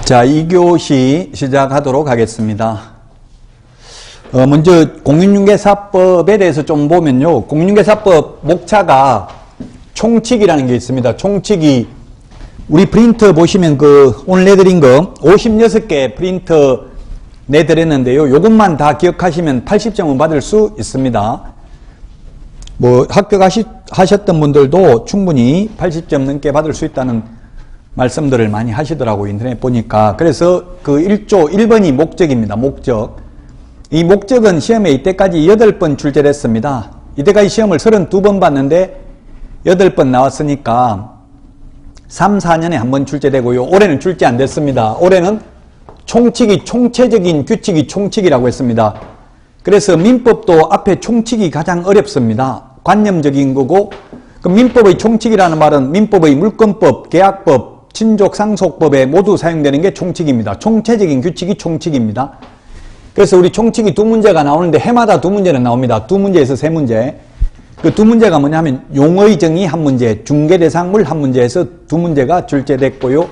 자, 2교시 시작하도록 하겠습니다. 먼저 공인중개사법에 대해서 좀 보면요. 공인중개사법 목차가 총칙이라는 게 있습니다. 총칙이 우리 프린터 보시면 오늘 내드린 거 56개 프린터 내드렸는데요. 요것만 다 기억하시면 80점은 받을 수 있습니다. 합격하셨던 분들도 충분히 80점 넘게 받을 수 있다는 말씀들을 많이 하시더라고요. 인터넷 보니까. 그래서 1조 1번이 목적입니다. 목적. 이 목적은 시험에 이때까지 8번 출제를 했습니다. 이때까지 시험을 32번 봤는데 8번 나왔으니까 3, 4년에 한 번 출제되고요. 올해는 출제 안 됐습니다. 올해는 총칙이 총체적인 규칙이 총칙이라고 했습니다. 그래서 민법도 앞에 총칙이 가장 어렵습니다. 관념적인 거고, 그 민법의 총칙이라는 말은 민법의 물권법, 계약법, 친족 상속법에 모두 사용되는 게 총칙입니다. 총체적인 규칙이 총칙입니다. 그래서 우리 총칙이 2문제가 나오는데 해마다 2문제는 나옵니다. 2문제에서 3문제. 그 2문제가 뭐냐면 용의 정의 1문제, 중개대상물 1문제에서 2문제가 출제됐고요.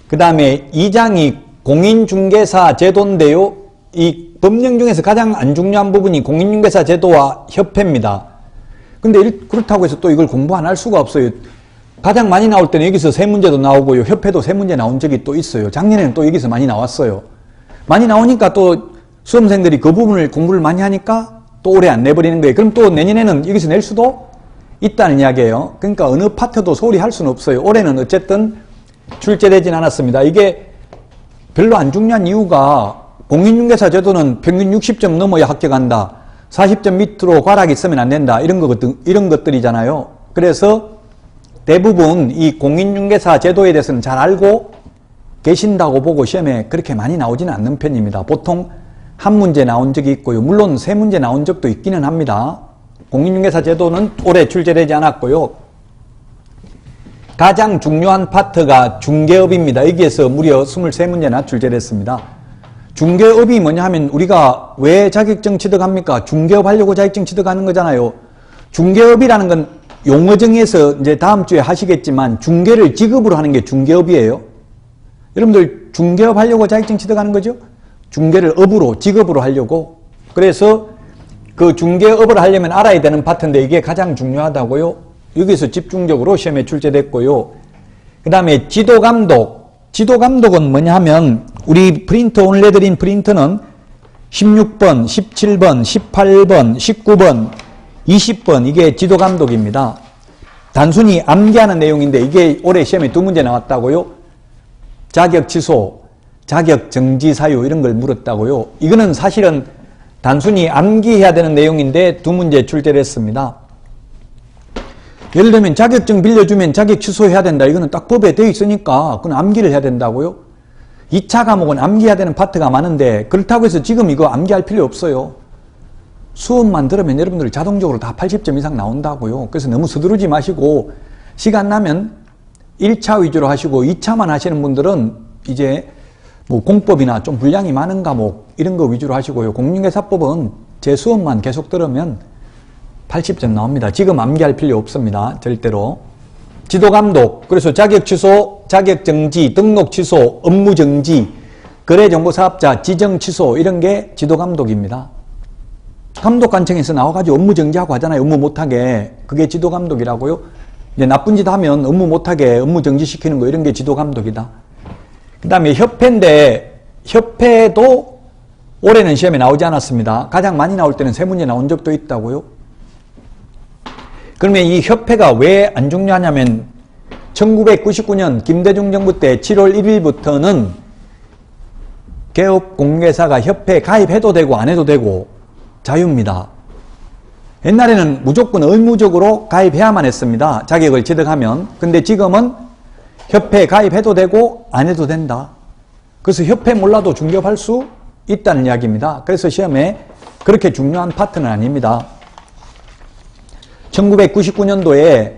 그 다음에 2장이 공인중개사 제도인데요. 이 법령 중에서 가장 안 중요한 부분이 공인중개사 제도와 협회입니다. 근데 그렇다고 해서 또 이걸 공부 안 할 수가 없어요. 가장 많이 나올 때는 여기서 3문제도 나오고요. 협회도 3문제 나온 적이 또 있어요. 작년에는 또 여기서 많이 나왔어요. 많이 나오니까 또 수험생들이 그 부분을 공부를 많이 하니까 또 올해 안 내버리는 거예요. 그럼 또 내년에는 여기서 낼 수도 있다는 이야기예요. 그러니까 어느 파트도 소홀히 할 수는 없어요. 올해는 어쨌든 출제되진 않았습니다. 이게 별로 안 중요한 이유가 공인중개사 제도는 평균 60점 넘어야 합격한다. 40점 밑으로 과락이 있으면 안 된다. 이런 것들이잖아요. 그래서 대부분 이 공인중개사 제도에 대해서는 잘 알고 계신다고 보고 시험에 그렇게 많이 나오지는 않는 편입니다. 보통 한 문제 나온 적이 있고요. 물론 3문제 나온 적도 있기는 합니다. 공인중개사 제도는 올해 출제되지 않았고요. 가장 중요한 파트가 중개업입니다. 여기에서 무려 23문제나 출제됐습니다. 중개업이 뭐냐 하면 우리가 왜 자격증 취득합니까? 중개업 하려고 자격증 취득하는 거잖아요. 중개업이라는 건 용어정의에서 이제 다음 주에 하시겠지만 중개를 직업으로 하는 게 중개업이에요. 여러분들 중개업 하려고 자격증 취득하는 거죠? 중개를 업으로, 직업으로 하려고. 그래서 그 중개업을 하려면 알아야 되는 파트인데 이게 가장 중요하다고요. 여기서 집중적으로 시험에 출제됐고요. 그 다음에 지도감독. 지도감독은 뭐냐 하면 우리 프린터 오늘 내드린 프린터는 16번, 17번, 18번, 19번, 20번 이게 지도감독입니다. 단순히 암기하는 내용인데 이게 올해 시험에 2문제 나왔다고요. 자격 취소, 자격 정지 사유 이런 걸 물었다고요. 이거는 사실은 단순히 암기해야 되는 내용인데 2문제 출제를 했습니다. 예를 들면 자격증 빌려주면 자격 취소해야 된다. 이거는 딱 법에 되어 있으니까 그건 암기를 해야 된다고요. 2차 과목은 암기해야 되는 파트가 많은데 그렇다고 해서 지금 이거 암기할 필요 없어요. 수업만 들으면 여러분들이 자동적으로 다 80점 이상 나온다고요. 그래서 너무 서두르지 마시고 시간 나면 1차 위주로 하시고 2차만 하시는 분들은 이제 공법이나 좀 분량이 많은 과목 이런 거 위주로 하시고요. 공인중개사법은 제 수업만 계속 들으면 80점 나옵니다. 지금 암기할 필요 없습니다. 절대로. 지도감독, 그래서 자격 취소, 자격 정지, 등록 취소, 업무 정지, 거래정보사업자 지정 취소 이런 게 지도감독입니다. 감독관청에서 나와가지고 업무 정지하고 하잖아요. 업무 못하게. 그게 지도감독이라고요. 이제 나쁜 짓 하면 업무 못하게 업무 정지시키는 거 이런 게 지도감독이다. 그 다음에 협회인데 협회도 올해는 시험에 나오지 않았습니다. 가장 많이 나올 때는 3문제 나온 적도 있다고요. 그러면 이 협회가 왜 안 중요하냐면 1999년 김대중 정부 때 7월 1일부터는 개업공개사가 협회에 가입해도 되고 안 해도 되고 자유입니다. 옛날에는 무조건 의무적으로 가입해야만 했습니다. 자격을 취득하면. 근데 지금은 협회에 가입해도 되고 안 해도 된다. 그래서 협회 몰라도 중개업할 수 있다는 이야기입니다. 그래서 시험에 그렇게 중요한 파트는 아닙니다. 1999년도에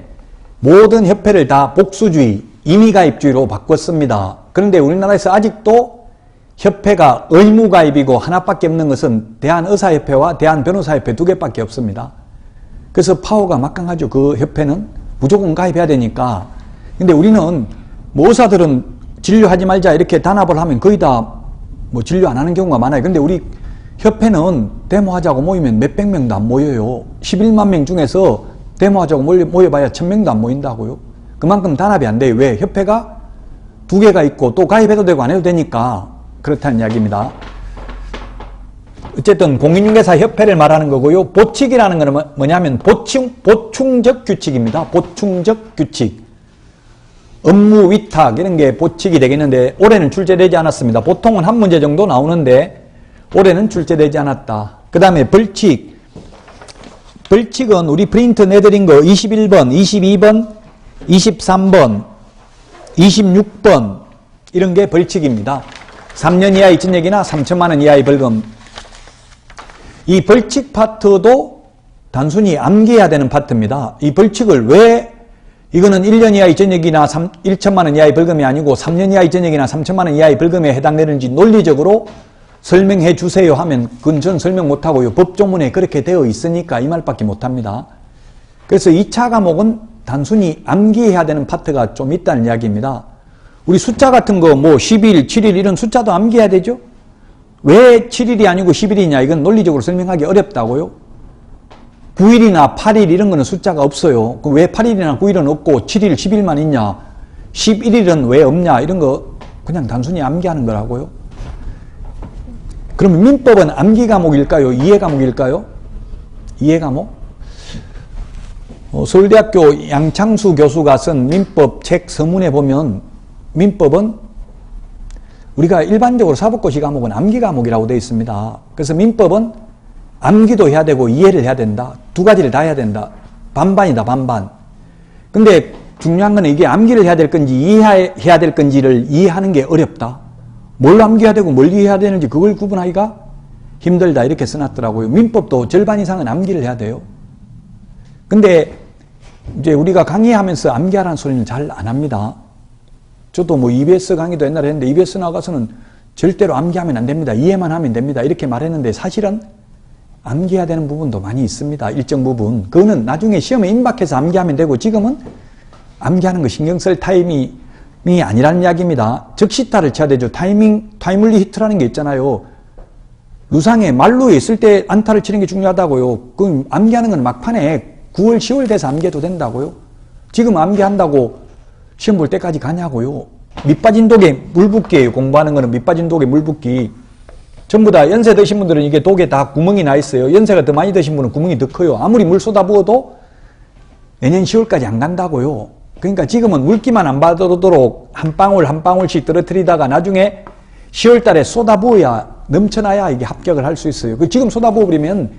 모든 협회를 다 복수주의, 임의가입주의로 바꿨습니다. 그런데 우리나라에서 아직도 협회가 의무가입이고 하나밖에 없는 것은 대한의사협회와 대한변호사협회 2개밖에 없습니다. 그래서 파워가 막강하죠. 그 협회는 무조건 가입해야 되니까. 근데 우리는 뭐 의사들은 진료하지 말자 이렇게 단합을 하면 거의 다 뭐 진료 안 하는 경우가 많아요. 근데 우리 협회는 데모하자고 모이면 몇백 명도 안 모여요. 11만 명 중에서 데모하자고 모여봐야 1000명도 안 모인다고요. 그만큼 단합이 안 돼요. 왜? 협회가 두 개가 있고 또 가입해도 되고 안 해도 되니까 그렇다는 이야기입니다. 어쨌든 공인중개사 협회를 말하는 거고요. 보칙이라는 것은 뭐냐면 보충적 규칙입니다. 보충적 규칙. 업무 위탁 이런 게 보칙이 되겠는데 올해는 출제되지 않았습니다. 보통은 한 문제 정도 나오는데 올해는 출제되지 않았다. 그 다음에 벌칙. 벌칙은 우리 프린트 내드린 거 21번, 22번, 23번, 26번 이런 게 벌칙입니다. 3년 이하의 전역이나 3천만 원 이하의 벌금. 이 벌칙 파트도 단순히 암기해야 되는 파트입니다. 이 벌칙을 왜 이거는 1년 이하의 전역이나 1천만 원 이하의 벌금이 아니고 3년 이하의 전역이나 3천만 원 이하의 벌금에 해당되는지 논리적으로 설명해 주세요 하면 그건 전 설명 못하고요. 법조문에 그렇게 되어 있으니까 이 말밖에 못합니다. 그래서 2차 과목은 단순히 암기해야 되는 파트가 좀 있다는 이야기입니다. 우리 숫자 같은 거 뭐 10일, 7일 이런 숫자도 암기해야 되죠? 왜 7일이 아니고 10일이냐 이건 논리적으로 설명하기 어렵다고요. 9일이나 8일 이런 거는 숫자가 없어요. 왜 8일이나 9일은 없고 7일, 10일만 있냐? 11일은 왜 없냐? 이런 거 그냥 단순히 암기하는 거라고요. 그럼 민법은 암기 과목일까요? 이해 과목일까요? 이해 과목? 서울대학교 양창수 교수가 쓴 민법 책 서문에 보면 민법은 우리가 일반적으로 사법고시 과목은 암기 과목이라고 되어 있습니다. 그래서 민법은 암기도 해야 되고 이해를 해야 된다. 두 가지를 다 해야 된다. 반반이다, 반반. 근데 중요한 건 이게 암기를 해야 될 건지 이해해야 될 건지를 이해하는 게 어렵다. 뭘 암기해야 되고 뭘 이해해야 되는지 그걸 구분하기가 힘들다. 이렇게 써놨더라고요. 민법도 절반 이상은 암기를 해야 돼요. 근데 이제 우리가 강의하면서 암기하라는 소리는 잘 안 합니다. 저도 뭐 EBS 강의도 옛날에 했는데 EBS 나가서는 절대로 암기하면 안 됩니다. 이해만 하면 됩니다. 이렇게 말했는데 사실은 암기해야 되는 부분도 많이 있습니다. 일정 부분. 그거는 나중에 시험에 임박해서 암기하면 되고 지금은 암기하는 거 신경 쓸 타이밍이 아니라는 이야기입니다. 적시타를 쳐야 되죠. 타이물리 히트라는 게 있잖아요. 루상에 말루에 있을 때 안타를 치는 게 중요하다고요. 그럼 암기하는 건 막판에 9월, 10월 돼서 암기해도 된다고요. 지금 암기한다고 시험 볼 때까지 가냐고요. 밑빠진 독에 물 붓기예요. 공부하는 거는 밑빠진 독에 물 붓기. 전부 다 연세 드신 분들은 이게 독에 다 구멍이 나 있어요. 연세가 더 많이 드신 분은 구멍이 더 커요. 아무리 물 쏟아부어도 내년 10월까지 안 간다고요. 그러니까 지금은 물기만 안 받도록 한 방울 한 방울씩 떨어뜨리다가 나중에 10월 달에 쏟아부어야 넘쳐나야 이게 합격을 할 수 있어요. 지금 쏟아부어버리면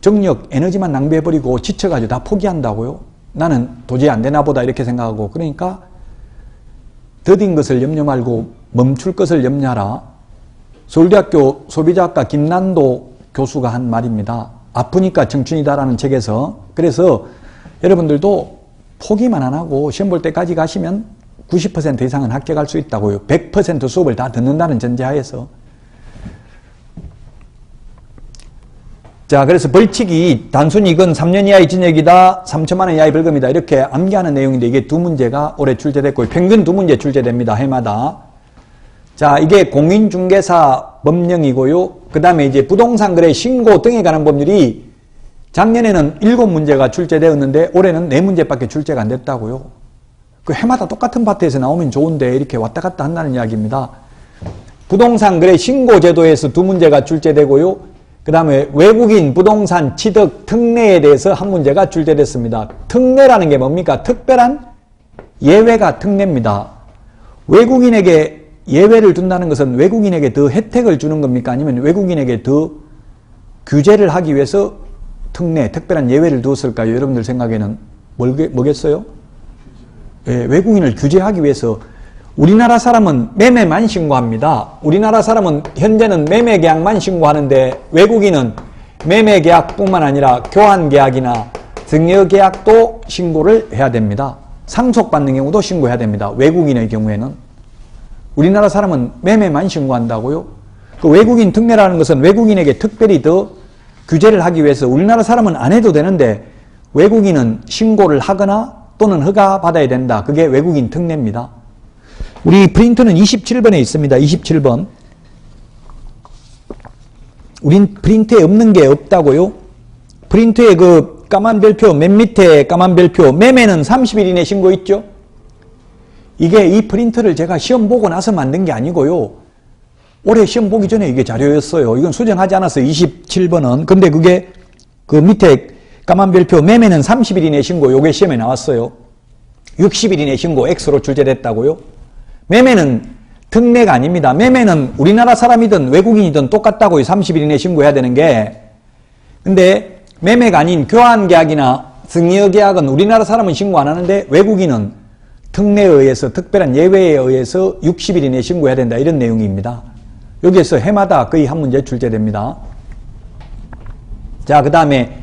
정력, 에너지만 낭비해버리고 지쳐가지고 다 포기한다고요. 나는 도저히 안 되나 보다 이렇게 생각하고. 그러니까 더딘 것을 염려 말고 멈출 것을 염려하라. 서울대학교 소비자학과 김난도 교수가 한 말입니다. 아프니까 청춘이다라는 책에서. 그래서 여러분들도 포기만 안 하고 시험 볼 때까지 가시면 90% 이상은 합격할 수 있다고요. 100% 수업을 다 듣는다는 전제하에서. 자, 그래서 벌칙이 단순히 이건 3년 이하의 징역이다, 3천만 원 이하의 벌금이다 이렇게 암기하는 내용인데 이게 두 문제가 올해 출제됐고 평균 두 문제 출제됩니다. 해마다. 자, 이게 공인중개사 법령이고요. 그 다음에 이제 부동산 거래 신고 등에 관한 법률이 작년에는 7문제가 출제되었는데 올해는 4문제밖에 출제가 안 됐다고요. 그 해마다 똑같은 파트에서 나오면 좋은데 이렇게 왔다 갔다 한다는 이야기입니다. 부동산 거래 신고 제도에서 2문제가 출제되고요. 그 다음에 외국인 부동산 취득 특례에 대해서 한 문제가 출제됐습니다. 특례라는 게 뭡니까? 특별한 예외가 특례입니다. 외국인에게 예외를 둔다는 것은 외국인에게 더 혜택을 주는 겁니까? 아니면 외국인에게 더 규제를 하기 위해서 특례, 특별한 예외를 두었을까요? 여러분들 생각에는 뭐겠어요? 예, 외국인을 규제하기 위해서. 우리나라 사람은 매매만 신고합니다. 우리나라 사람은 현재는 매매계약만 신고하는데 외국인은 매매계약뿐만 아니라 교환계약이나 증여계약도 신고를 해야 됩니다. 상속받는 경우도 신고해야 됩니다. 외국인의 경우에는. 우리나라 사람은 매매만 신고한다고요? 그 외국인 특례라는 것은 외국인에게 특별히 더 규제를 하기 위해서 우리나라 사람은 안 해도 되는데 외국인은 신고를 하거나 또는 허가받아야 된다. 그게 외국인 특례입니다. 우리 프린터는 27번에 있습니다. 27번. 우린 프린터에 없는 게 없다고요? 프린터에 그 까만 별표, 맨 밑에 까만 별표, 매매는 30일 이내 신고 있죠? 이게 이 프린터를 제가 시험 보고 나서 만든 게 아니고요. 올해 시험 보기 전에 이게 자료였어요. 이건 수정하지 않았어요. 27번은. 근데 그게 그 밑에 까만 별표, 매매는 30일 이내 신고, 요게 시험에 나왔어요. 60일 이내 신고, X로 출제됐다고요? 매매는 특례가 아닙니다. 매매는 우리나라 사람이든 외국인이든 똑같다고요. 30일 이내 신고해야 되는 게. 근데 매매가 아닌 교환계약이나 승여계약은 우리나라 사람은 신고 안 하는데 외국인은 특례에 의해서 특별한 예외에 의해서 60일 이내 신고해야 된다. 이런 내용입니다. 여기에서 해마다 거의 한 문제 출제됩니다. 자, 그 다음에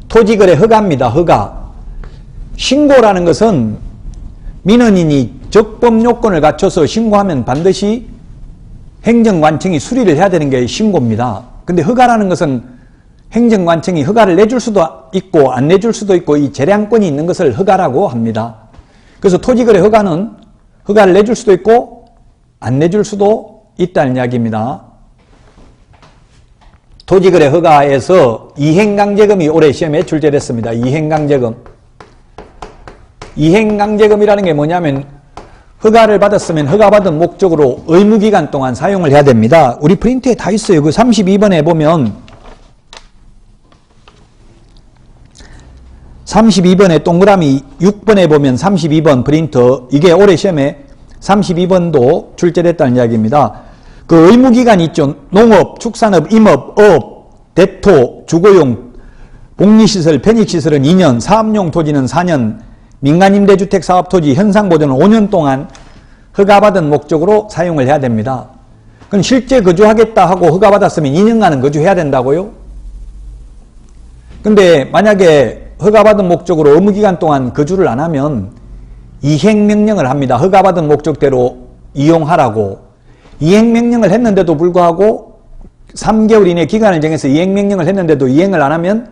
토지거래 허가입니다. 허가. 신고라는 것은 민원인이 적법 요건을 갖춰서 신고하면 반드시 행정관청이 수리를 해야 되는 게 신고입니다. 근데 허가라는 것은 행정관청이 허가를 내줄 수도 있고 안 내줄 수도 있고 이 재량권이 있는 것을 허가라고 합니다. 그래서 토지거래 허가는 허가를 내줄 수도 있고 안 내줄 수도 있다는 이야기입니다. 토지거래 허가에서 이행강제금이 올해 시험에 출제됐습니다. 이행강제금. 이행강제금이라는 게 뭐냐면 허가를 받았으면 허가받은 목적으로 의무기간 동안 사용을 해야 됩니다. 우리 프린트에 다 있어요. 그 32번에 보면 32번에 동그라미 6번에 보면 32번 프린터, 이게 올해 시험에 32번도 출제됐다는 이야기입니다. 그 의무기간이 있죠. 농업, 축산업, 임업, 어업, 대토, 주거용, 복리시설, 편익시설은 2년, 사업용 토지는 4년, 민간임대주택 사업토지 현상보존은 5년 동안 허가받은 목적으로 사용을 해야 됩니다. 그럼 실제 거주하겠다 하고 허가받았으면 2년간은 거주해야 된다고요? 근데 만약에 허가받은 목적으로 의무기간 동안 거주를 안 하면 이행명령을 합니다. 허가받은 목적대로 이용하라고. 이행명령을 했는데도 불구하고 3개월 이내 기간을 정해서 이행명령을 했는데도 이행을 안 하면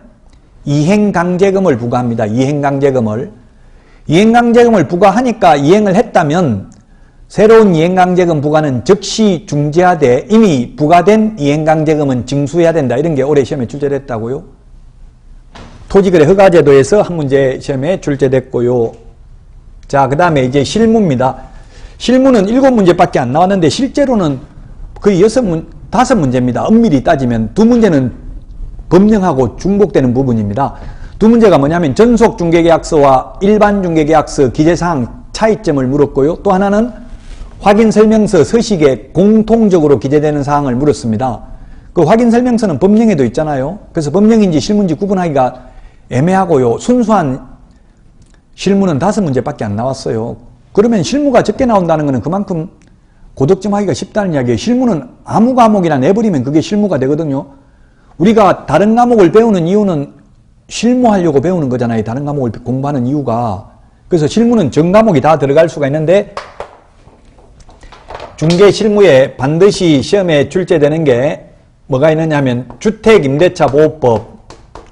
이행강제금을 부과합니다. 이행강제금을. 이행강제금을 부과하니까 이행을 했다면 새로운 이행강제금 부과는 즉시 중지하되 이미 부과된 이행강제금은 징수해야 된다. 이런 게 올해 시험에 출제됐다고요. 토지거래 허가제도에서 한 문제 시험에 출제됐고요. 자, 그 다음에 이제 실무입니다. 실무는 7문제밖에 안 나왔는데 실제로는 거의 5문제입니다. 엄밀히 따지면 2문제는 법령하고 중복되는 부분입니다. 2문제가 뭐냐면 전속중개계약서와 일반중개계약서 기재사항 차이점을 물었고요. 또 하나는 확인설명서 서식에 공통적으로 기재되는 사항을 물었습니다. 그 확인설명서는 법령에도 있잖아요. 그래서 법령인지 실무인지 구분하기가 애매하고요. 순수한 실무는 5문제밖에 안 나왔어요. 그러면 실무가 적게 나온다는 것은 그만큼 고득점하기가 쉽다는 이야기예요. 실무는 아무 과목이나 내버리면 그게 실무가 되거든요. 우리가 다른 과목을 배우는 이유는 실무하려고 배우는 거잖아요. 다른 과목을 공부하는 이유가. 그래서 실무는 전 과목이 다 들어갈 수가 있는데 중개실무에 반드시 시험에 출제되는 게 뭐가 있느냐 하면 주택임대차보호법,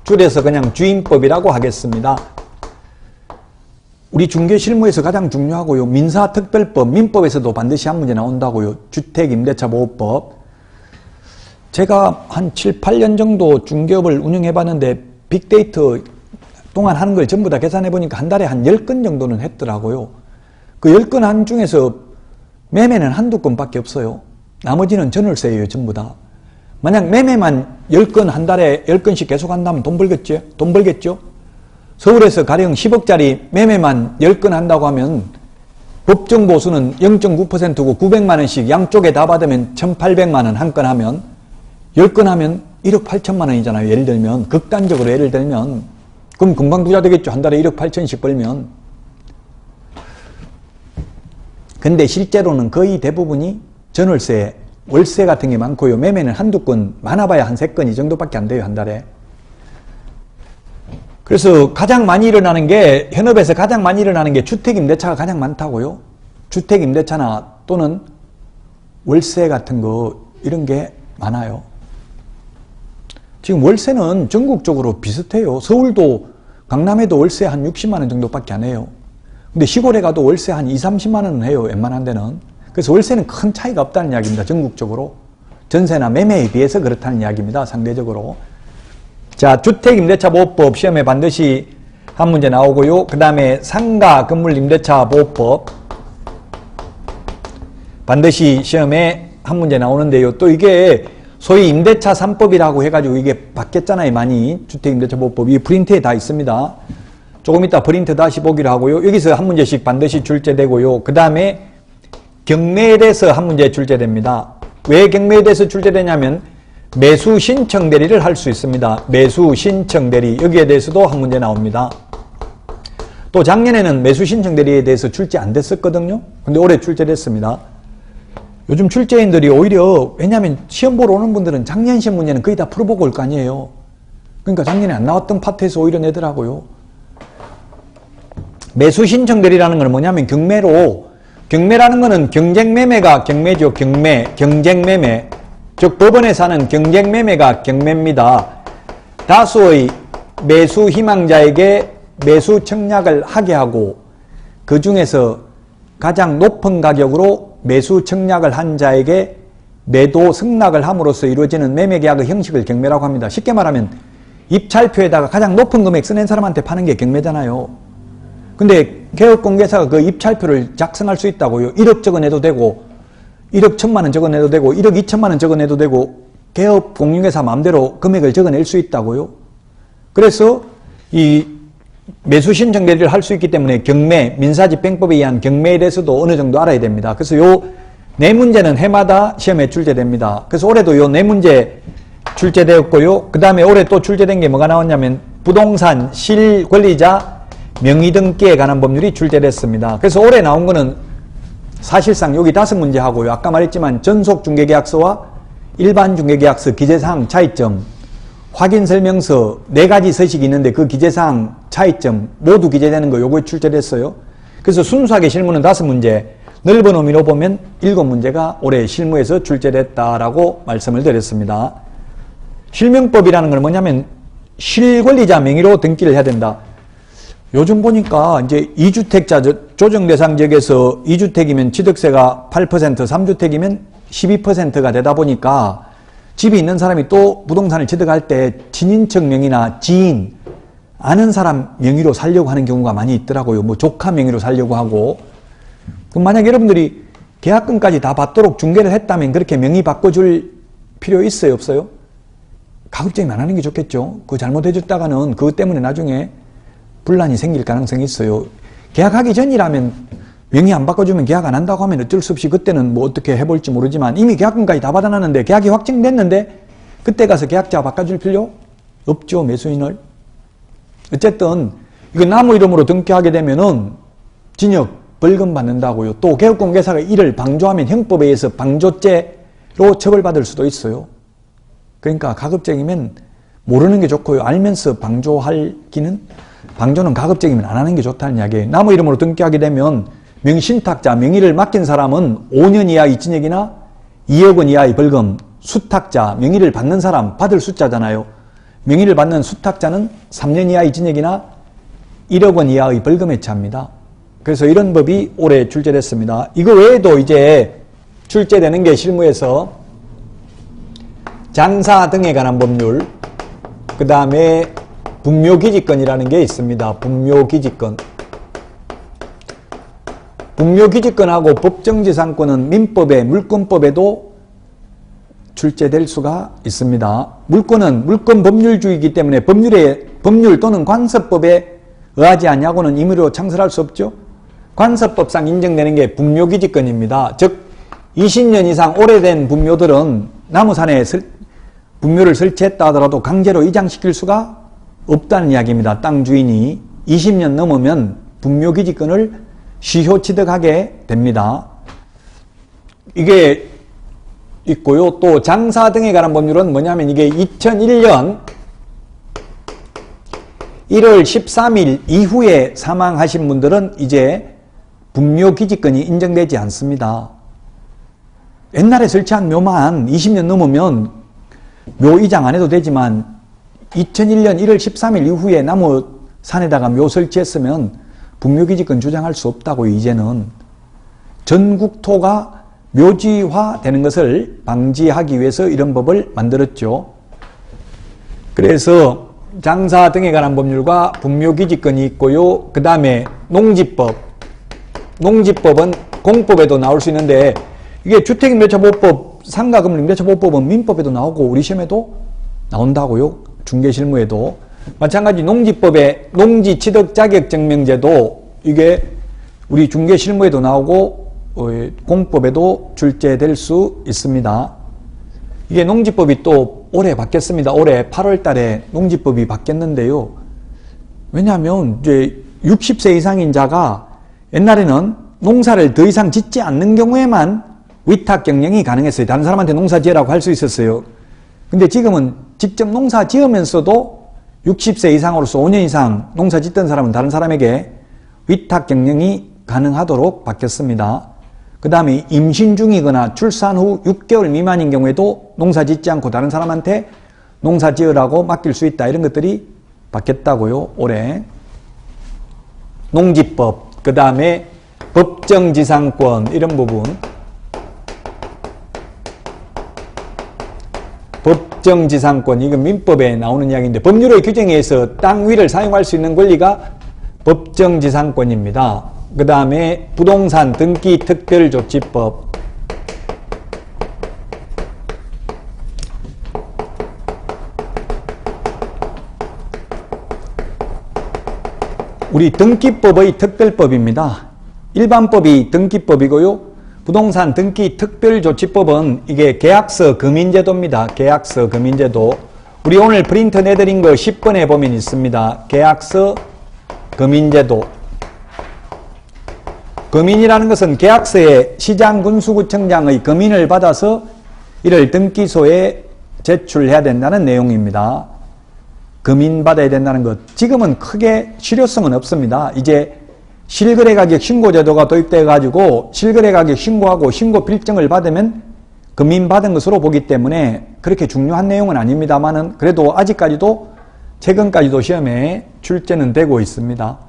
줄여서 그냥 주임법이라고 하겠습니다. 우리 중개실무에서 가장 중요하고요. 민사특별법, 민법에서도 반드시 한 문제 나온다고요. 주택임대차보호법. 제가 한 7, 8년 정도 중개업을 운영해봤는데 빅데이터 동안 하는 걸 전부 다 계산해보니까 한 달에 한 10건 정도는 했더라고요. 그 10건 한 중에서 매매는 한두 건밖에 없어요. 나머지는 전월세예요. 전부 다. 만약 매매만 10건 한 달에 10건씩 계속 한다면 돈 벌겠죠? 돈 벌겠죠? 서울에서 가령 10억짜리 매매만 10건 한다고 하면 법정 보수는 0.9%고 900만 원씩 양쪽에 다 받으면 1,800만 원 한 건 하면 10건 하면 1억 8천만 원이잖아요. 예를 들면 극단적으로 예를 들면 그럼 금방 부자 되겠죠. 한 달에 1억 8천씩 벌면. 근데 실제로는 거의 대부분이 전월세, 월세 같은 게 많고요. 매매는 한두 건, 많아봐야 한 3건 이 정도밖에 안 돼요. 한 달에. 그래서 가장 많이 일어나는 게, 현업에서 가장 많이 일어나는 게 주택임대차가 가장 많다고요. 주택임대차나 또는 월세 같은 거 이런 게 많아요. 지금 월세는 전국적으로 비슷해요. 서울도 강남에도 월세 한 60만 원 정도밖에 안 해요. 근데 시골에 가도 월세 한 2, 30만 원은 해요. 웬만한 데는. 그래서 월세는 큰 차이가 없다는 이야기입니다. 전국적으로. 전세나 매매에 비해서 그렇다는 이야기입니다. 상대적으로. 자, 주택임대차보호법 시험에 반드시 한 문제 나오고요. 그 다음에 상가 건물임대차보호법 반드시 시험에 한 문제 나오는데요. 또 이게 소위 임대차 3법이라고 해가지고 이게 바뀌었잖아요. 많이. 주택임대차보호법. 이 프린트에 다 있습니다. 조금 이따 프린트 다시 보기로 하고요. 여기서 한 문제씩 반드시 출제되고요. 그 다음에 경매에 대해서 한 문제 출제됩니다. 왜 경매에 대해서 출제되냐면 매수 신청 대리를 할 수 있습니다. 매수 신청 대리. 여기에 대해서도 한 문제 나옵니다. 또 작년에는 매수 신청 대리에 대해서 출제 안 됐었거든요. 근데 올해 출제됐습니다. 요즘 출제인들이 오히려, 왜냐하면 시험 보러 오는 분들은 작년 시험 문제는 거의 다 풀어보고 올 거 아니에요. 그러니까 작년에 안 나왔던 파트에서 오히려 내더라고요. 매수 신청 대리라는 건 뭐냐면 경매라는 거는 경쟁매매가 경매죠. 경쟁매매. 즉 법원에서 하는 경쟁매매가 경매입니다. 다수의 매수 희망자에게 매수 청약을 하게 하고 그 중에서 가장 높은 가격으로 매수 청약을 한 자에게 매도 승낙을 함으로써 이루어지는 매매계약의 형식을 경매라고 합니다. 쉽게 말하면 입찰표에다가 가장 높은 금액 써낸 사람한테 파는 게 경매잖아요. 근데 개업공개사가 그 입찰표를 작성할 수 있다고요. 1억 적어내도 되고 1억 1천만 원 적어내도 되고 1억 2천만 원 적어내도 되고 개업공개사 마음대로 금액을 적어낼 수 있다고요. 그래서 이 매수 신청 대리를 할 수 있기 때문에 경매, 민사집행법에 의한 경매에 대해서도 어느 정도 알아야 됩니다. 그래서 요 네 문제는 해마다 시험에 출제됩니다. 그래서 올해도 요 네 문제 출제되었고요. 그 다음에 올해 또 출제된 게 뭐가 나왔냐면 부동산 실권리자 명의등기에 관한 법률이 출제됐습니다. 그래서 올해 나온 거는 사실상 여기 5문제 하고요. 아까 말했지만 전속중개계약서와 일반중개계약서 기재사항 차이점, 확인설명서 4가지 서식이 있는데 그 기재사항 차이점 모두 기재되는 거 요거에 출제됐어요. 그래서 순수하게 실무는 5문제, 넓은 의미로 보면 7문제가 올해 실무에서 출제됐다라고 말씀을 드렸습니다. 실명법이라는 건 뭐냐면 실권리자 명의로 등기를 해야 된다. 요즘 보니까 이제 2주택자 조정대상 지역에서 2주택이면 취득세가 8%, 3주택이면 12%가 되다 보니까 집이 있는 사람이 또 부동산을 취득할 때 친인척 명의나 지인, 아는 사람 명의로 살려고 하는 경우가 많이 있더라고요. 뭐 조카 명의로 살려고 하고. 그럼 만약 여러분들이 계약금까지 다 받도록 중개를 했다면 그렇게 명의 바꿔줄 필요 있어요, 없어요? 가급적이면 안 하는 게 좋겠죠. 그거 잘못해줬다가는 그것 때문에 나중에 분란이 생길 가능성이 있어요. 계약하기 전이라면 명의 안 바꿔주면 계약 안 한다고 하면 어쩔 수 없이 그때는 뭐 어떻게 해볼지 모르지만 이미 계약금까지 다 받아놨는데 계약이 확정됐는데 그때 가서 계약자 바꿔줄 필요 없죠. 매수인을. 어쨌든 이거 나무 이름으로 등기하게 되면은 징역 벌금 받는다고요. 또 개업공개사가 이를 방조하면 형법에 의해서 방조죄로 처벌받을 수도 있어요. 그러니까 가급적이면 모르는 게 좋고요. 알면서 방조하기는, 방조는 가급적이면 안 하는 게 좋다는 이야기예요. 나무 이름으로 등기하게 되면 명신탁자, 명의를 맡긴 사람은 5년 이하의 징역이나 2억 원 이하의 벌금, 수탁자, 명의를 받는 사람, 받을 숫자잖아요. 명의를 받는 수탁자는 3년 이하의 징역이나 1억 원 이하의 벌금에 처합니다. 그래서 이런 법이 올해 출제됐습니다. 이거 외에도 이제 출제되는 게 실무에서 장사 등에 관한 법률, 그 다음에 분묘기지권이라는 게 있습니다. 분묘기지권. 분묘기지권하고 법정지상권은 민법에, 물권법에도 출제될 수가 있습니다. 물권은 물권 법률주의이기 때문에 법률 또는 관습법에 의하지 않냐고는 임의로 창설할 수 없죠. 관습법상 인정되는 게 분묘기지권입니다. 즉 20년 이상 오래된 분묘들은 나무산에 분묘를 설치했다 하더라도 강제로 이장시킬 수가 없다는 이야기입니다. 땅 주인이 20년 넘으면 분묘기지권을 시효 취득하게 됩니다. 이게 있고요. 또 장사 등에 관한 법률은 뭐냐면 이게 2001년 1월 13일 이후에 사망하신 분들은 이제 분묘기지권이 인정되지 않습니다. 옛날에 설치한 묘만 20년 넘으면 묘 이장 안 해도 되지만 2001년 1월 13일 이후에 나무 산에다가 묘 설치했으면 분묘기지권 주장할 수 없다고요. 이제는 전국토가 묘지화 되는 것을 방지하기 위해서 이런 법을 만들었죠. 그래서 장사 등에 관한 법률과 분묘기지권이 있고요. 그 다음에 농지법. 농지법은 공법에도 나올 수 있는데 이게 주택임대차보호법, 상가금융임대차보호법은 민법에도 나오고 우리 시험에도 나온다고요. 중개실무에도. 마찬가지 농지법의 농지취득자격증명제도 이게 우리 중개실무에도 나오고 공법에도 출제될 수 있습니다. 이게 농지법이 또 올해 바뀌었습니다. 올해 8월 달에 농지법이 바뀌었는데요. 왜냐하면 이제 60세 이상인 자가 옛날에는 농사를 더 이상 짓지 않는 경우에만 위탁 경영이 가능했어요. 다른 사람한테 농사 지으라고 할 수 있었어요. 근데 지금은 직접 농사 지으면서도 60세 이상으로서 5년 이상 농사 짓던 사람은 다른 사람에게 위탁 경영이 가능하도록 바뀌었습니다. 그 다음에 임신 중이거나 출산 후 6개월 미만인 경우에도 농사 짓지 않고 다른 사람한테 농사 지으라고 맡길 수 있다. 이런 것들이 바뀌었다고요. 올해. 농지법, 그 다음에 법정지상권 이런 부분. 법정지상권, 이건 민법에 나오는 이야기인데 법률의 규정에 의해서 땅 위를 사용할 수 있는 권리가 법정지상권입니다. 그 다음에 부동산 등기 특별조치법. 우리 등기법의 특별법입니다. 일반법이 등기법이고요. 부동산 등기 특별조치법은 이게 계약서 금인제도입니다. 계약서 금인제도. 우리 오늘 프린트 내드린 거 10번에 보면 있습니다. 계약서 금인제도. 금인이라는 것은 계약서에 시장군수구청장의 금인을 받아서 이를 등기소에 제출해야 된다는 내용입니다. 금인 받아야 된다는 것. 지금은 크게 실효성은 없습니다. 이제 실거래가격 신고제도가 도입되어 가지고 실거래가격 신고하고 신고 필증을 받으면 금인 받은 것으로 보기 때문에 그렇게 중요한 내용은 아닙니다만은 그래도 아직까지도 최근까지도 시험에 출제는 되고 있습니다.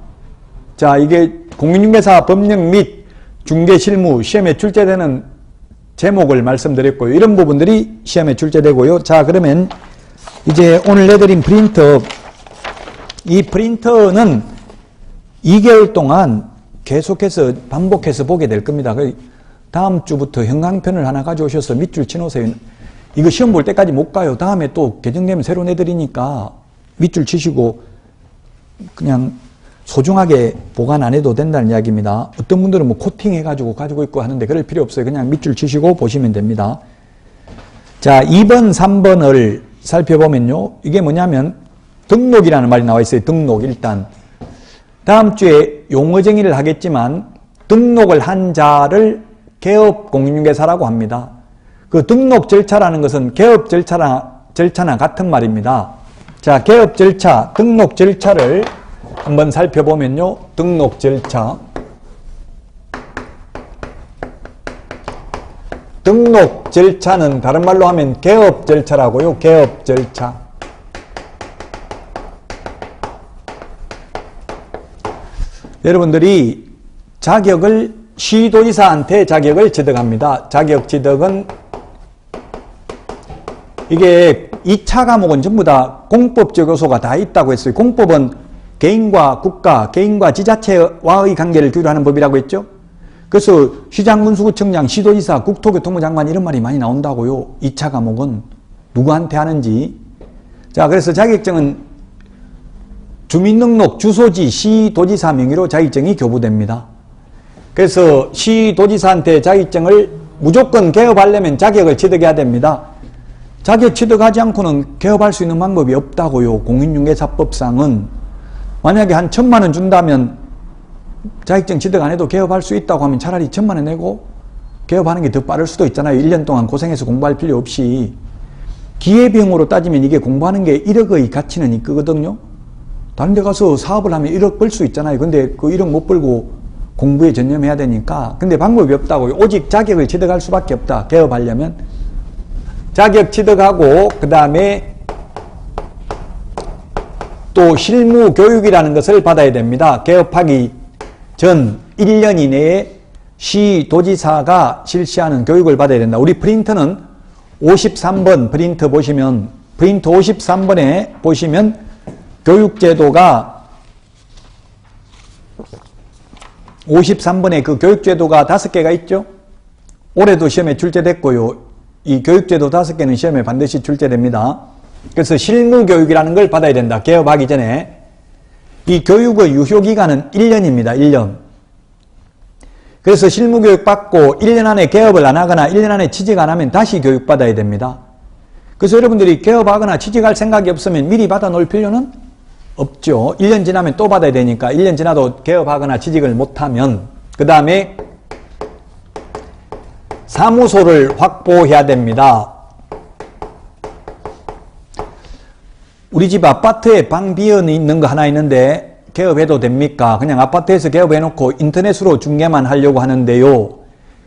자, 이게 공인중개사 법령 및 중개실무 시험에 출제되는 제목을 말씀드렸고요. 이런 부분들이 시험에 출제되고요. 자, 그러면 이제 오늘 내드린 프린터, 이 프린터는 2개월 동안 계속해서 반복해서 보게 될 겁니다. 다음 주부터 형광펜을 하나 가져오셔서 밑줄 치놓으세요. 이거 시험 볼 때까지 못 가요. 다음에 또 개정되면 새로 내드리니까 밑줄 치시고 그냥 소중하게 보관 안 해도 된다는 이야기입니다. 어떤 분들은 뭐 코팅해가지고 가지고 있고 하는데 그럴 필요 없어요. 그냥 밑줄 치시고 보시면 됩니다. 자, 2번, 3번을 살펴보면요. 이게 뭐냐면 등록이라는 말이 나와 있어요. 등록 일단. 다음 주에 용어 정의를 하겠지만 등록을 한 자를 개업공인중개사라고 합니다. 그 등록 절차라는 것은 개업 절차나 같은 말입니다. 자, 개업 절차, 등록 절차를 한번 살펴보면요. 등록 절차. 등록 절차는 다른 말로 하면 개업 절차라고요. 개업 절차. 여러분들이 자격을 시도지사한테 자격을 취득합니다. 자격 취득은 이게 2차 과목은 전부 다 공법적 요소가 다 있다고 했어요. 공법은 개인과 국가, 개인과 지자체와의 관계를 규율하는 법이라고 했죠. 그래서 시장군수구청장, 시도지사, 국토교통부 장관 이런 말이 많이 나온다고요. 2차 과목은 누구한테 하는지. 자, 그래서 자격증은 주민등록 주소지 시도지사 명의로 자격증이 교부됩니다. 그래서 시도지사한테 자격증을 무조건 개업하려면 자격을 취득해야 됩니다. 자격 취득하지 않고는 개업할 수 있는 방법이 없다고요. 공인중개사법상은. 만약에 한 1,000만 원 준다면 자격증 취득 안 해도 개업할 수 있다고 하면 차라리 1,000만 원 내고 개업하는 게 더 빠를 수도 있잖아요. 1년 동안 고생해서 공부할 필요 없이. 기회비용으로 따지면 이게 공부하는 게 1억의 가치는 있거든요. 다른 데 가서 사업을 하면 1억 벌 수 있잖아요. 근데 그 1억 못 벌고 공부에 전념해야 되니까. 근데 방법이 없다고요. 오직 자격을 취득할 수밖에 없다. 개업하려면. 자격 취득하고 그 다음에 또 실무 교육이라는 것을 받아야 됩니다. 개업하기 전 1년 이내에 시 도지사가 실시하는 교육을 받아야 된다. 우리 프린터는 53번 프린터 보시면 프린터 53번에 보시면 교육제도가 53번에 그 교육제도가 5개가 있죠. 올해도 시험에 출제됐고요. 이 교육제도 5개는 시험에 반드시 출제됩니다. 그래서 실무교육이라는 걸 받아야 된다. 개업하기 전에. 이 교육의 유효기간은 1년입니다. 1년. 그래서 실무교육 받고 1년 안에 개업을 안 하거나 1년 안에 취직 안 하면 다시 교육받아야 됩니다. 그래서 여러분들이 개업하거나 취직할 생각이 없으면 미리 받아 놓을 필요는 없죠. 1년 지나면 또 받아야 되니까 1년 지나도 개업하거나 취직을 못하면 그 다음에 사무소를 확보해야 됩니다. 우리 집 아파트에 방 비어있는 있는 거 하나 있는데 개업해도 됩니까? 그냥 아파트에서 개업해놓고 인터넷으로 중개만 하려고 하는데요.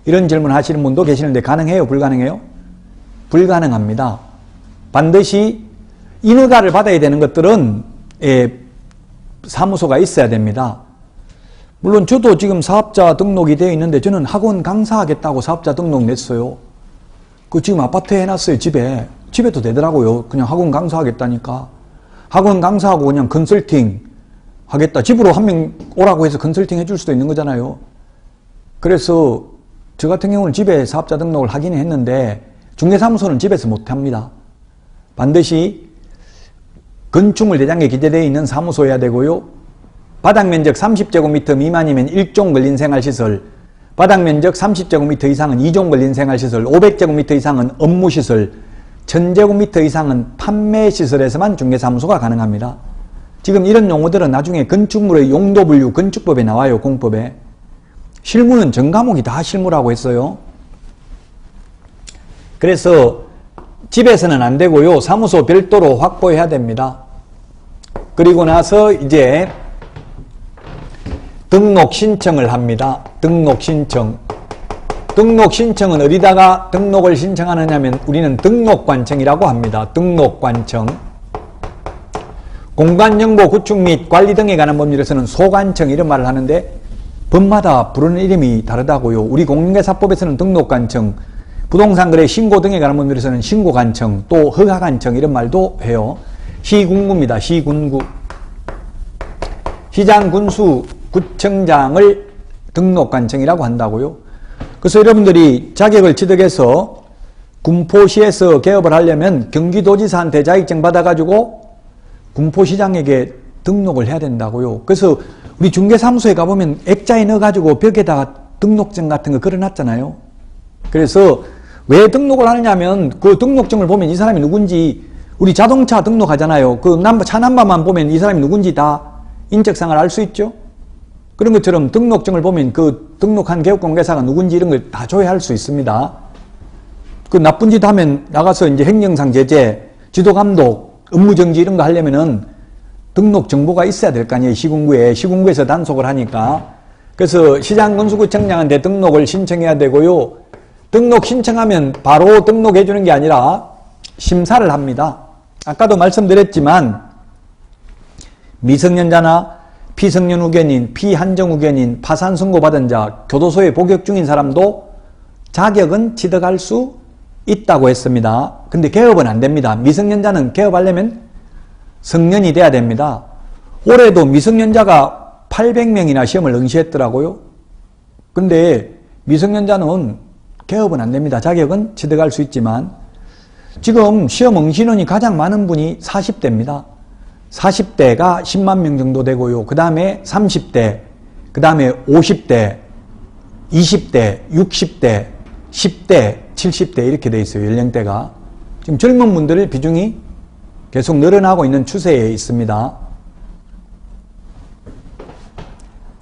이런 질문 하시는 분도 계시는데 가능해요? 불가능해요? 불가능합니다. 반드시 인허가를 받아야 되는 것들은 사무소가 있어야 됩니다. 물론 저도 지금 사업자 등록이 되어 있는데 저는 학원 강사하겠다고 사업자 등록 냈어요. 그 지금 아파트에 해놨어요. 집에도 되더라고요. 그냥 학원 강사하겠다니까. 학원 강사하고 그냥 컨설팅 하겠다. 집으로 한 명 오라고 해서 컨설팅 해줄 수도 있는 거잖아요. 그래서 저 같은 경우는 집에 사업자 등록을 하긴 했는데 중개사무소는 집에서 못합니다. 반드시 건축물 대장에 기재되어 있는 사무소여야 되고요. 바닥면적 30제곱미터 미만이면 1종 근린생활시설, 바닥면적 30제곱미터 이상은 2종 근린생활시설, 500제곱미터 이상은 업무시설, 1000제곱미터 이상은 판매시설에서만 중개사무소가 가능합니다. 지금 이런 용어들은 나중에 건축물의 용도분류 건축법에 나와요. 공법에. 실무는 전 과목이 다 실무라고 했어요. 그래서 집에서는 안 되고요. 사무소 별도로 확보해야 됩니다. 그리고 나서 이제 등록 신청을 합니다. 등록 신청. 등록 신청은 어디다가 등록을 신청하느냐면 우리는 등록관청이라고 합니다. 등록관청. 공간정보 구축 및 관리 등에 관한 법률에서는 소관청 이런 말을 하는데 법마다 부르는 이름이 다르다고요. 우리 공인중개사법에서는 등록관청, 부동산거래 신고 등에 관한 법률에서는 신고관청, 또 허가관청 이런 말도 해요. 시군구입니다. 시군구. 시장군수 구청장을 등록관청이라고 한다고요. 그래서 여러분들이 자격을 취득해서 군포시에서 개업을 하려면 경기도지사한테 자격증 받아가지고 군포시장에게 등록을 해야 된다고요. 그래서 우리 중개사무소에 가보면 액자에 넣어가지고 벽에다가 등록증 같은 거 걸어놨잖아요. 그래서 왜 등록을 하느냐면 그 등록증을 보면 이 사람이 누군지, 우리 자동차 등록하잖아요. 그 차 넘버만 보면 이 사람이 누군지 다 인적사항을 알 수 있죠. 그런 것처럼 등록증을 보면 그 등록한 개업공개사가 누군지 이런 걸 다 조회할 수 있습니다. 그 나쁜 짓 하면 나가서 이제 행정상 제재, 지도감독, 업무정지 이런 거 하려면은 등록 정보가 있어야 될 거 아니에요. 시군구에서 단속을 하니까. 그래서 시장군수구청장한테 등록을 신청해야 되고요. 등록 신청하면 바로 등록해 주는 게 아니라 심사를 합니다. 아까도 말씀드렸지만 미성년자나 피성년 후견인, 피한정 후견인, 파산 선고받은 자, 교도소에 복역 중인 사람도 자격은 취득할 수 있다고 했습니다. 근데 개업은 안 됩니다. 미성년자는 개업하려면 성년이 돼야 됩니다. 올해도 미성년자가 800명이나 시험을 응시했더라고요. 근데 미성년자는 개업은 안 됩니다. 자격은 취득할 수 있지만 지금 시험 응시인원이 가장 많은 분이 40대입니다. 40대가 10만 명 정도 되고요. 그 다음에 30대, 그 다음에 50대, 20대, 60대, 10대, 70대 이렇게 돼 있어요. 연령대가. 지금 젊은 분들 비중이 계속 늘어나고 있는 추세에 있습니다.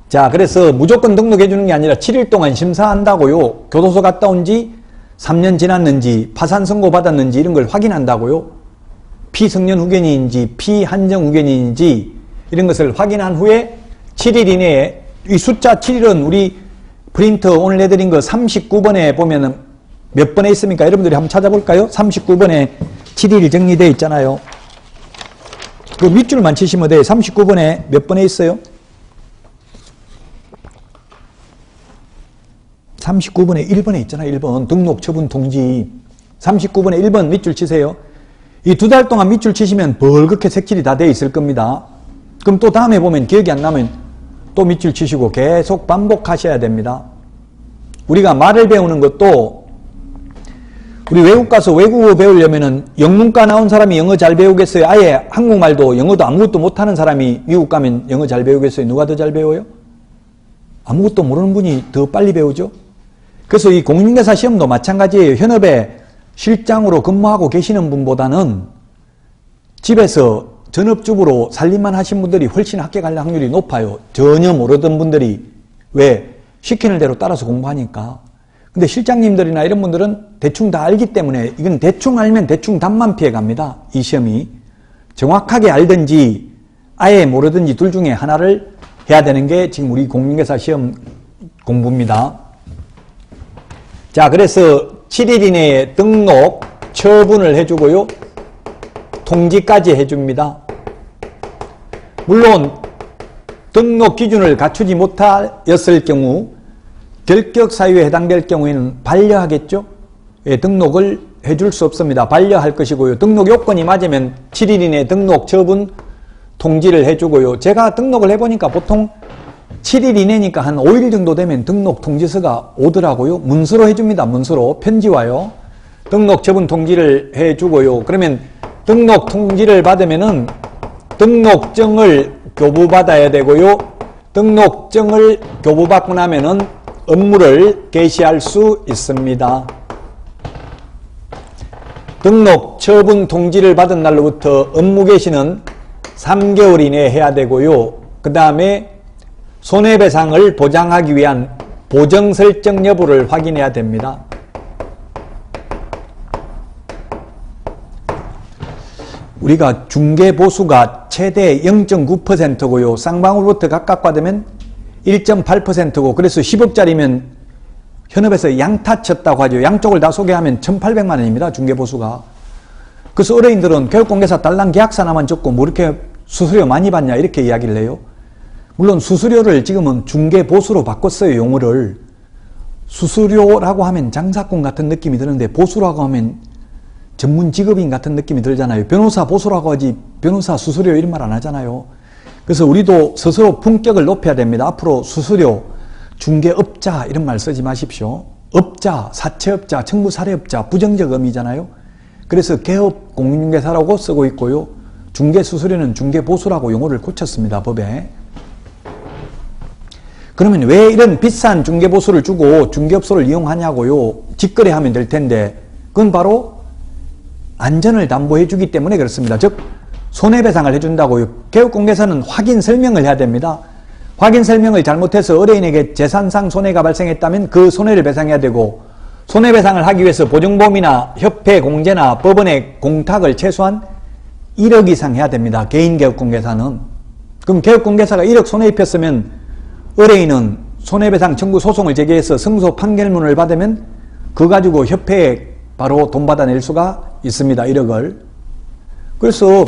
자, 그래서 무조건 등록해 주는 게 아니라 7일 동안 심사한다고요. 교도소 갔다 온 지 3년 지났는지, 파산 선고 받았는지 이런 걸 확인한다고요. 피성년 후견인인지 피한정 후견인인지 이런 것을 확인한 후에 7일 이내에, 이 숫자 7일은 우리 프린터 오늘 내드린 거 39번에 보면은 몇 번에 있습니까? 여러분들이 한번 찾아볼까요? 39번에 7일 정리되어 있잖아요. 그 밑줄만 치시면 돼요. 39번에 몇 번에 있어요? 39번에 1번에 있잖아요. 1번 등록 처분 통지. 39번에 1번 밑줄 치세요. 이 2달 동안 밑줄 치시면 벌겋게 색칠이 다 돼 있을 겁니다. 그럼 또 다음에 보면 기억이 안 나면 또 밑줄 치시고 계속 반복하셔야 됩니다. 우리가 말을 배우는 것도 우리 외국 가서 외국어 배우려면은 영문과 나온 사람이 영어 잘 배우겠어요? 아예 한국말도 영어도 아무것도 못하는 사람이 미국 가면 영어 잘 배우겠어요? 누가 더 잘 배워요? 아무것도 모르는 분이 더 빨리 배우죠? 그래서 이 공인중개사 시험도 마찬가지예요. 현업에 실장으로 근무하고 계시는 분보다는 집에서 전업주부로 살림만 하신 분들이 훨씬 합격할 확률이 높아요. 전혀 모르던 분들이. 왜? 시키는 대로 따라서 공부하니까. 근데 실장님들이나 이런 분들은 대충 다 알기 때문에 이건 대충 알면 대충 답만 피해갑니다. 이 시험이. 정확하게 알든지 아예 모르든지 둘 중에 하나를 해야 되는 게 지금 우리 공인중개사 시험 공부입니다. 자, 그래서 7일 이내에 등록, 처분을 해주고요. 통지까지 해줍니다. 물론 등록 기준을 갖추지 못하였을 경우 결격 사유에 해당될 경우에는 반려하겠죠. 예, 등록을 해줄 수 없습니다. 반려할 것이고요. 등록 요건이 맞으면 7일 이내에 등록, 처분, 통지를 해주고요. 제가 등록을 해보니까 보통 7일 이내니까 한 5일 정도 되면 등록 통지서가 오더라고요. 문서로 해줍니다. 문서로. 편지 와요. 등록, 처분, 통지를 해주고요. 그러면 등록 통지를 받으면은 등록증을 교부받아야 되고요. 등록증을 교부받고 나면은 업무를 개시할 수 있습니다. 등록, 처분, 통지를 받은 날로부터 업무 개시는 3개월 이내에 해야 되고요. 그 다음에 손해배상을 보장하기 위한 보정 설정 여부를 확인해야 됩니다. 우리가 중개보수가 최대 0.9%고요. 쌍방울부터 각각 받으면 1.8%고 그래서 10억짜리면 현업에서 양타 쳤다고 하죠. 양쪽을 다 소개하면 1,800만 원입니다. 중개보수가. 그래서 의뢰인들은 교육공개사 달랑 계약서 하나만 적고 뭐 이렇게 수수료 많이 받냐 이렇게 이야기를 해요. 물론 수수료를 지금은 중개보수로 바꿨어요. 용어를. 수수료라고 하면 장사꾼 같은 느낌이 드는데 보수라고 하면 전문 직업인 같은 느낌이 들잖아요. 변호사 보수라고 하지 변호사 수수료 이런 말 안 하잖아요. 그래서 우리도 스스로 품격을 높여야 됩니다. 앞으로 수수료, 중개업자 이런 말 쓰지 마십시오. 업자, 사채업자, 청부사례업자, 부정적 의미잖아요. 그래서 개업 공인중개사라고 쓰고 있고요. 중개수수료는 중개보수라고 용어를 고쳤습니다. 법에. 그러면 왜 이런 비싼 중개보수를 주고 중개업소를 이용하냐고요. 직거래하면 될 텐데 그건 바로 안전을 담보해 주기 때문에 그렇습니다. 즉 손해배상을 해준다고요. 개업공개사는 확인 설명을 해야 됩니다. 확인 설명을 잘못해서 의뢰인에게 재산상 손해가 발생했다면 그 손해를 배상해야 되고 손해배상을 하기 위해서 보증보험이나 협회 공제나 법원의 공탁을 최소한 1억 이상 해야 됩니다. 개인 개업공개사는. 그럼 개업공개사가 1억 손해 입혔으면 의뢰인은 손해배상 청구 소송을 제기해서 승소 판결문을 받으면 그거 가지고 협회에 바로 돈 받아낼 수가 있습니다. 1억을. 그래서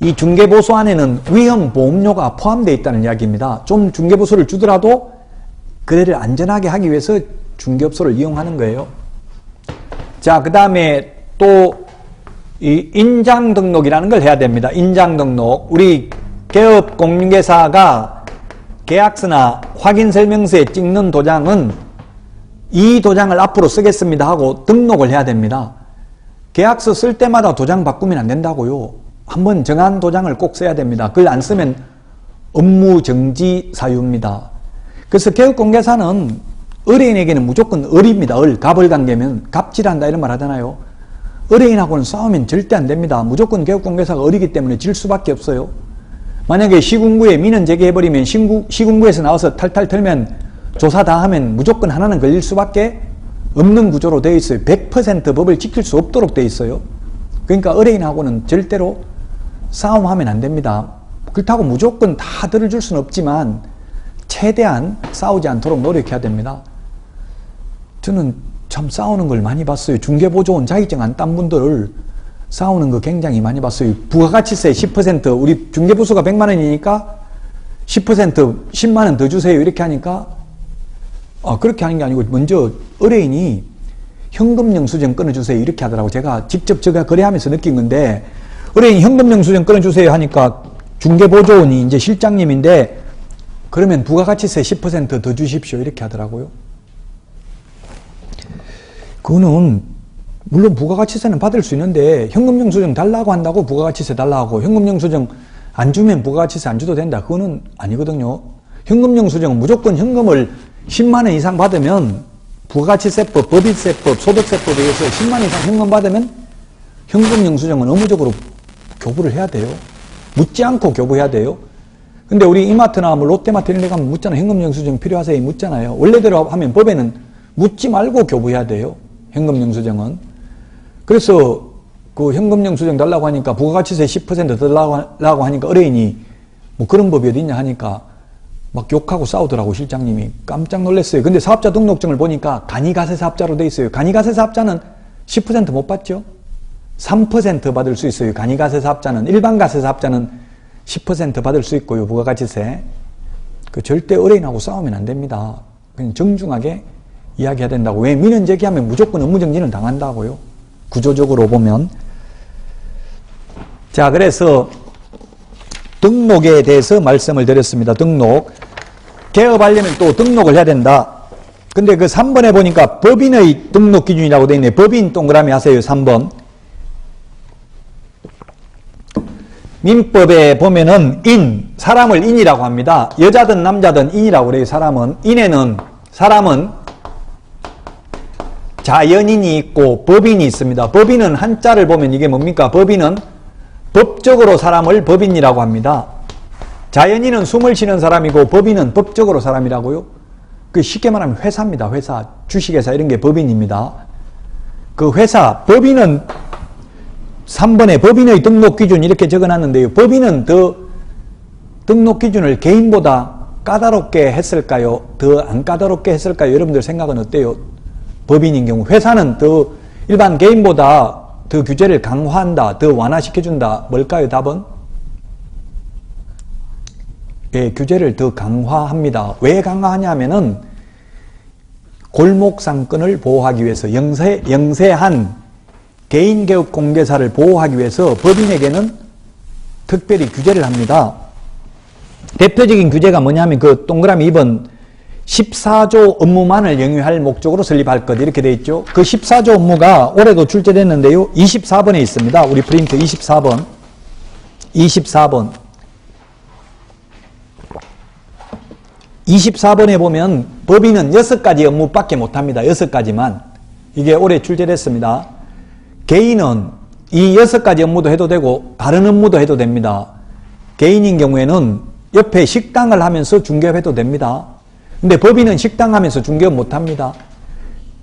이 중개보수 안에는 위험보험료가 포함되어 있다는 이야기입니다. 좀 중개보수를 주더라도 거래를 안전하게 하기 위해서 중개업소를 이용하는 거예요. 자, 그 다음에 또 이 인장등록이라는 걸 해야 됩니다. 인장등록. 우리 개업공인중개사가 계약서나 확인설명서에 찍는 도장은 이 도장을 앞으로 쓰겠습니다 하고 등록을 해야 됩니다. 계약서 쓸 때마다 도장 바꾸면 안 된다고요. 한번 정한 도장을 꼭 써야 됩니다. 그걸 안 쓰면 업무정지 사유입니다. 그래서 개업공개사는 의뢰인에게는 무조건 을입니다. 갑을관계면 갑질한다 이런 말 하잖아요. 의뢰인하고는 싸우면 절대 안 됩니다. 무조건 개업공개사가 을이기 때문에 질 수밖에 없어요. 만약에 시군구에 민원 제기해버리면 시군구에서 나와서 탈탈 털면 조사 다 하면 무조건 하나는 걸릴 수밖에 없는 구조로 되어 있어요. 100% 법을 지킬 수 없도록 되어 있어요. 그러니까 의뢰인하고는 절대로 싸움하면 안 됩니다. 그렇다고 무조건 다 들어줄 수는 없지만 최대한 싸우지 않도록 노력해야 됩니다. 저는 참 싸우는 걸 많이 봤어요. 중개보조원 자격증 안 딴 분들 싸우는 거 굉장히 많이 봤어요. 부가가치세 10% 우리 중개보수가 100만 원이니까 10% 10만 원 더 주세요. 이렇게 하니까 그렇게 하는 게 아니고 먼저 의뢰인이 현금 영수증 끊어주세요 이렇게 하더라고. 제가 직접 제가 거래하면서 느낀 건데 의뢰인이 현금 영수증 끊어주세요 하니까 중개보조원이 이제 실장님인데 그러면 부가가치세 10% 더 주십시오 이렇게 하더라고요. 그거는 물론 부가가치세는 받을 수 있는데 현금 영수증 달라고 한다고 부가가치세 달라고 하고 현금 영수증 안 주면 부가가치세 안 줘도 된다. 그거는 아니거든요. 현금 영수증은 무조건 현금을 10만 원 이상 받으면 부가가치세법, 법인세법, 소득세법에 의해서 10만 원 이상 현금 받으면 현금 영수증은 의무적으로 교부를 해야 돼요. 묻지 않고 교부해야 돼요. 근데 우리 이마트나 뭐 롯데마트 이런 데 가면 묻잖아요. 현금 영수증 필요하세요? 묻잖아요. 원래대로 하면 법에는 묻지 말고 교부해야 돼요. 현금 영수증은. 그래서 그 현금 영수증 달라고 하니까 부가가치세 10% 달라고 하니까 의뢰인이 뭐 그런 법이 어디 있냐 하니까 막 욕하고 싸우더라고 실장님이. 깜짝 놀랐어요. 근데 사업자 등록증을 보니까 간이가세 사업자로 돼 있어요. 간이가세 사업자는 10% 못 받죠? 3% 받을 수 있어요. 간이가세 사업자는. 일반가세 사업자는 10% 받을 수 있고요. 부가가치세. 절대 의뢰인하고 싸우면 안 됩니다. 그냥 정중하게 이야기해야 된다고. 왜? 민원 제기하면 무조건 업무정지는 당한다고요. 구조적으로 보면. 자, 그래서 등록에 대해서 말씀을 드렸습니다. 등록. 개업하려면 또 등록을 해야 된다. 근데 그 3번에 보니까 법인의 등록 기준이라고 되어 있네. 법인 동그라미 하세요. 3번. 민법에 보면은 사람을 인이라고 합니다. 여자든 남자든 인이라고 그래요. 사람은. 사람은 자연인이 있고 법인이 있습니다. 법인은 한자를 보면 이게 뭡니까? 법인은 법적으로 사람을 법인이라고 합니다. 자연인은 숨을 쉬는 사람이고 법인은 법적으로 사람이라고요. 쉽게 말하면 회사입니다. 회사, 주식회사 이런 게 법인입니다. 그 회사, 법인은 3번에 법인의 등록 기준 이렇게 적어놨는데요. 법인은 더 등록 기준을 개인보다 까다롭게 했을까요? 더 안 까다롭게 했을까요? 여러분들 생각은 어때요? 법인인 경우. 회사는 더 일반 개인보다 더 규제를 강화한다, 더 완화시켜준다. 뭘까요? 답은? 예, 규제를 더 강화합니다. 왜 강화하냐면은 골목상권을 보호하기 위해서 영세한 개인개업 공개사를 보호하기 위해서 법인에게는 특별히 규제를 합니다. 대표적인 규제가 뭐냐면 그 동그라미 2번 14조 업무만을 영위할 목적으로 설립할 것 이렇게 되어 있죠. 그 14조 업무가 올해도 출제됐는데요. 24번에 있습니다. 우리 프린트 24번. 24번에 보면 법인은 6가지 업무밖에 못합니다. 6가지만. 이게 올해 출제됐습니다. 개인은 이 6가지 업무도 해도 되고 다른 업무도 해도 됩니다. 개인인 경우에는 옆에 식당을 하면서 중개업해도 됩니다. 근데 법인은 식당 하면서 중개업 못합니다.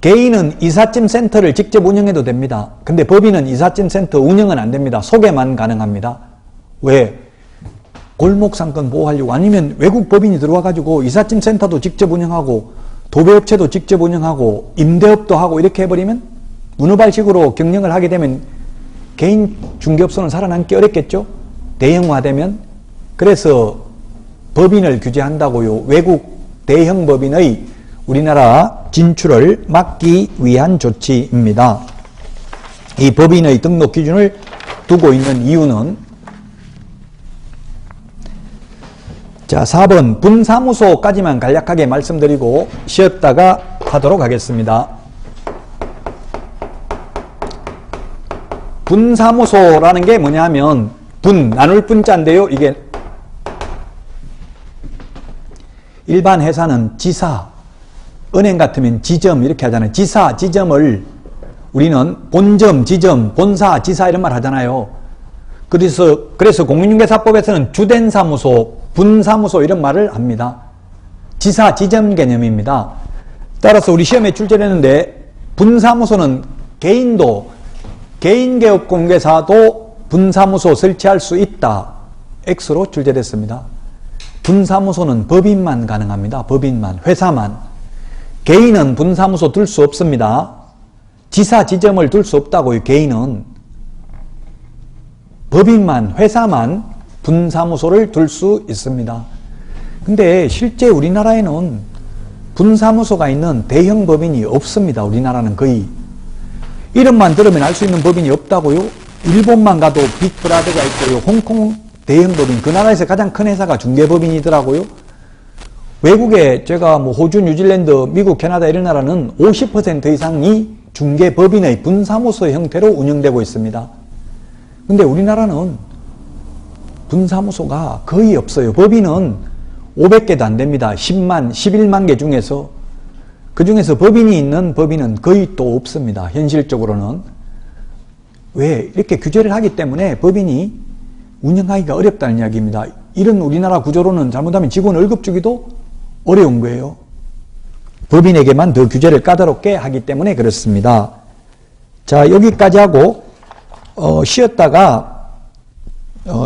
개인은 이삿짐 센터를 직접 운영해도 됩니다. 근데 법인은 이삿짐 센터 운영은 안 됩니다. 소개만 가능합니다. 왜? 골목상권 보호하려고. 아니면 외국 법인이 들어와가지고 이삿짐 센터도 직접 운영하고 도배업체도 직접 운영하고 임대업도 하고 이렇게 해버리면 문어발식으로 경영을 하게 되면 개인 중개업소는 살아남기 어렵겠죠? 대형화되면. 그래서 법인을 규제한다고요. 외국 대형 법인의 우리나라 진출을 막기 위한 조치입니다. 이 법인의 등록 기준을 두고 있는 이유는 자 4번 분사무소까지만 간략하게 말씀드리고 쉬었다가 하도록 하겠습니다. 분사무소라는 게 뭐냐면 나눌 분자인데요. 이게 일반 회사는 지사, 은행 같으면 지점 이렇게 하잖아요. 지사, 지점을 우리는 본점, 지점, 본사, 지사 이런 말 하잖아요. 그래서 공인중개사법에서는 주된 사무소, 분사무소 이런 말을 합니다. 지사, 지점 개념입니다. 따라서 우리 시험에 출제되는데 분사무소는 개인개업공개사도 분사무소 설치할 수 있다. X로 출제됐습니다. 분사무소는 법인만 가능합니다. 법인만, 회사만. 개인은 분사무소 둘 수 없습니다. 지사, 지점을 둘 수 없다고요. 개인은. 법인만, 회사만 분사무소를 둘 수 있습니다. 근데 실제 우리나라에는 분사무소가 있는 대형 법인이 없습니다. 우리나라는 거의. 이름만 들으면 알 수 있는 법인이 없다고요? 일본만 가도 빅브라더가 있고요. 홍콩 대형 법인, 그 나라에서 가장 큰 회사가 중개법인이더라고요. 외국에 제가 뭐 호주, 뉴질랜드, 미국, 캐나다 이런 나라는 50% 이상이 중개법인의 분사무소 형태로 운영되고 있습니다. 근데 우리나라는 분사무소가 거의 없어요. 법인은 500개도 안 됩니다. 10만, 11만 개 중에서 그 중에서 법인이 있는 법인은 거의 또 없습니다. 현실적으로는. 왜? 이렇게 규제를 하기 때문에 법인이 운영하기가 어렵다는 이야기입니다. 이런 우리나라 구조로는 잘못하면 직원 월급 주기도 어려운 거예요. 법인에게만 더 규제를 까다롭게 하기 때문에 그렇습니다. 자, 여기까지 하고 쉬었다가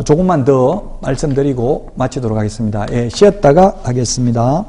조금만 더 말씀드리고 마치도록 하겠습니다. 예, 쉬었다가 하겠습니다.